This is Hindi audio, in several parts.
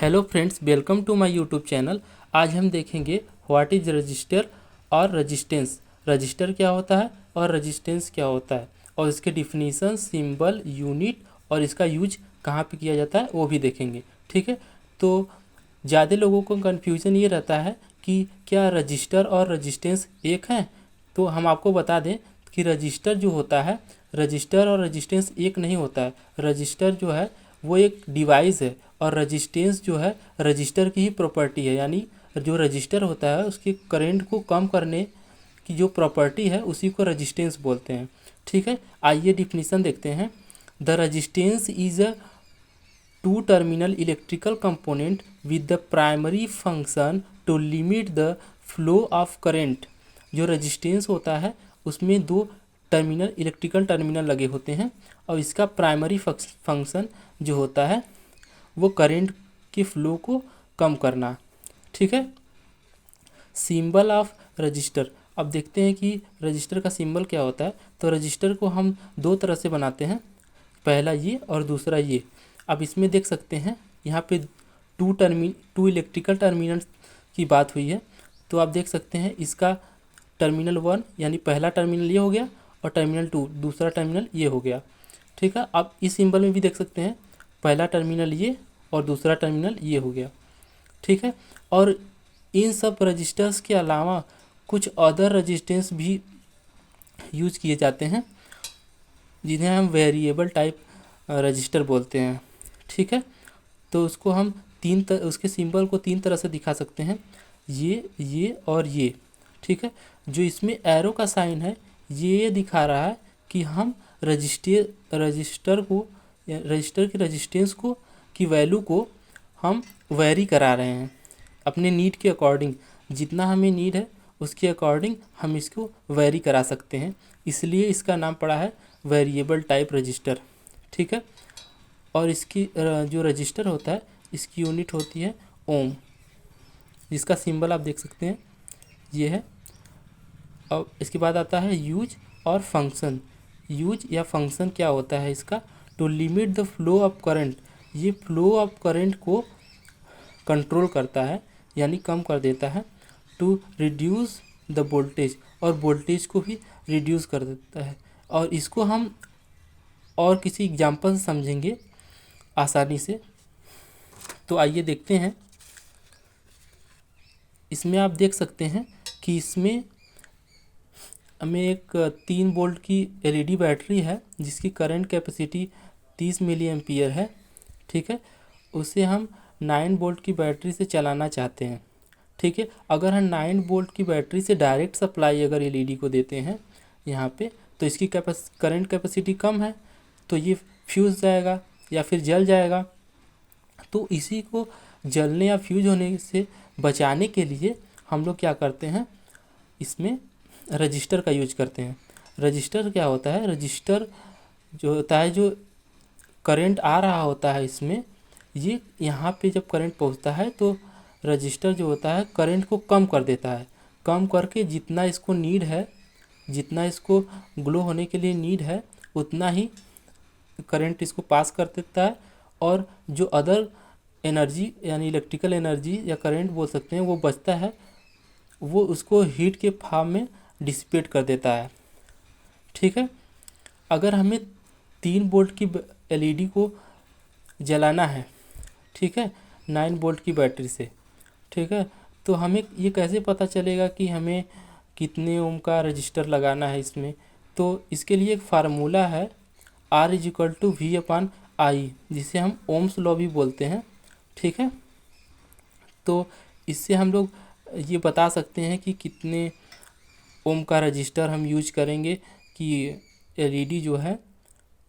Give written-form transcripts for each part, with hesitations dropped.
Hello friends, welcome to my YouTube channel. आज हम देखेंगे व्हाट इज़ रजिस्टर और रजिस्टेंस। रजिस्टर क्या होता है और रजिस्टेंस क्या होता है, और इसके डिफिनीसन, सिंबल, यूनिट और इसका यूज कहाँ पे किया जाता है वो भी देखेंगे। ठीक है, तो ज़्यादा लोगों को कन्फ्यूज़न ये रहता है कि क्या रजिस्टर और रजिस्टेंस एक हैं। तो हम आपको बता दें कि रजिस्टर जो होता है, रजिस्टर और रजिस्टेंस एक नहीं होता है। रजिस्टर जो है वो एक डिवाइस है और रजिस्टेंस जो है रजिस्टर की ही प्रॉपर्टी है, यानी जो रजिस्टर होता है उसके करंट को कम करने की जो प्रॉपर्टी है उसी को रजिस्टेंस बोलते हैं। ठीक है, आइए डिफिनीसन देखते हैं। The resistance is a two terminal electrical component with the primary function to limit the flow of current. जो रजिस्टेंस होता है उसमें दो टर्मिनल, इलेक्ट्रिकल टर्मिनल लगे होते हैं और इसका प्राइमरी फंक्शन जो होता है वो करंट के फ्लो को कम करना। ठीक है, सिंबल ऑफ रजिस्टर। अब देखते हैं कि रजिस्टर का सिंबल क्या होता है। तो रजिस्टर को हम दो तरह से बनाते हैं, पहला ये और दूसरा ये। अब इसमें देख सकते हैं यहाँ पे टू इलेक्ट्रिकल टर्मिनल की बात हुई है। तो आप देख सकते हैं इसका टर्मिनल 1 यानी पहला टर्मिनल ये हो गया और टर्मिनल 2 दूसरा टर्मिनल ये हो गया। ठीक है, आप इस सिंबल में भी देख सकते हैं पहला टर्मिनल ये और दूसरा टर्मिनल ये हो गया। ठीक है, और इन सब रजिस्टर्स के अलावा कुछ अदर रजिस्टेंस भी यूज किए जाते हैं जिन्हें हम वेरिएबल टाइप रजिस्टर बोलते हैं। ठीक है, तो उसको हम उसके सिंबल को तीन तरह से दिखा सकते हैं, ये और ये। ठीक है, जो इसमें एरो का साइन है ये दिखा रहा है कि हम रजिस्टर की रजिस्टेंस को की वैल्यू को हम वेरी करा रहे हैं अपने नीड के अकॉर्डिंग। जितना हमें नीड है उसके अकॉर्डिंग हम इसको वेरी करा सकते हैं, इसलिए इसका नाम पड़ा है वेरिएबल टाइप रजिस्टर। ठीक है, और इसकी जो रजिस्टर होता है इसकी यूनिट होती है ओम, जिसका सिंबल आप देख सकते हैं ये है। अब इसके बाद आता है यूज और फंक्शन। यूज या फंक्शन क्या होता है इसका, to limit the flow of current. ये फ्लो ऑफ करंट को कंट्रोल करता है यानी कम कर देता है। टू रिड्यूस द वोल्टेज, और वोल्टेज को भी रिड्यूस कर देता है। और इसको हम और किसी एग्जांपल से समझेंगे आसानी से। तो आइए देखते हैं। इसमें आप देख सकते हैं कि इसमें हमें एक 3 वोल्ट की एलईडी बैटरी है जिसकी करंट कैपेसिटी 30 मिली एम्पियर है। ठीक है, उसे हम 9 वोल्ट की बैटरी से चलाना चाहते हैं। ठीक है, अगर हम 9 वोल्ट की बैटरी से डायरेक्ट सप्लाई अगर एलईडी को देते हैं यहाँ पे, तो इसकी करंट कैपेसिटी कम है तो ये फ्यूज़ जाएगा या फिर जल जाएगा। तो इसी को जलने या फ्यूज होने से बचाने के लिए हम लोग क्या करते हैं, इसमें रजिस्टर का यूज करते हैं। रजिस्टर क्या होता है, रजिस्टर जो होता है, जो करंट आ रहा होता है इसमें, ये यहाँ पे जब करंट पहुँचता है तो रजिस्टर जो होता है करंट को कम कर देता है। कम करके जितना इसको नीड है, जितना इसको ग्लो होने के लिए नीड है उतना ही करंट इसको पास कर देता है। और जो अदर एनर्जी यानी इलेक्ट्रिकल एनर्जी या करंट बोल सकते हैं वो बचता है, वो उसको हीट के फॉर्म में डिसिपेट कर देता है। ठीक है, अगर हमें 3 वोल्ट की एलईडी को जलाना है, ठीक है, 9 वोल्ट की बैटरी से, ठीक है, तो हमें ये कैसे पता चलेगा कि हमें कितने ओम का रजिस्टर लगाना है इसमें। तो इसके लिए एक फार्मूला है R=V/I, जिसे हम ओम्स लॉ भी बोलते हैं। ठीक है, तो इससे हम लोग ये बता सकते हैं कि कितने ओम का रजिस्टर हम यूज करेंगे कि एलईडी जो है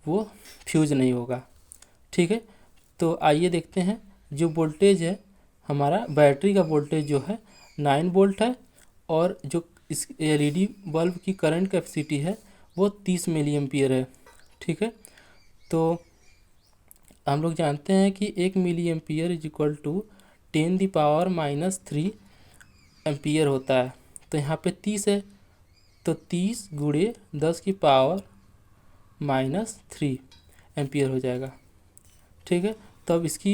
वो फ्यूज नहीं होगा। ठीक है, तो आइए देखते हैं। जो वोल्टेज है हमारा बैटरी का वोल्टेज जो है 9 वोल्ट है और जो इस एलईडी बल्ब की करंट कैपेसिटी है वो 30 मिली एम्पियर है। ठीक है, तो हम लोग जानते हैं कि 1 मिली एम्पियर = 10⁻³ एम्पियर होता है। तो यहाँ पे 30 है तो 30 × 10⁻³ एम्पियर हो जाएगा। ठीक है, तो अब इसकी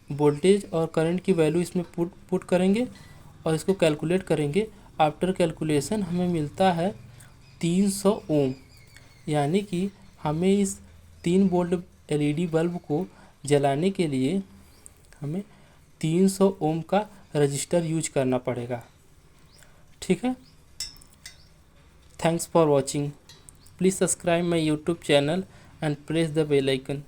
वोल्टेज और करंट की वैल्यू इसमें पुट करेंगे और इसको कैलकुलेट करेंगे। आफ्टर कैलकुलेशन हमें मिलता है 300 ओम, यानी कि हमें इस 3 वोल्ट एलईडी बल्ब को जलाने के लिए हमें 300 ओम का रजिस्टर यूज करना पड़ेगा। ठीक है, thanks for watching. Please subscribe my YouTube channel and press the bell icon.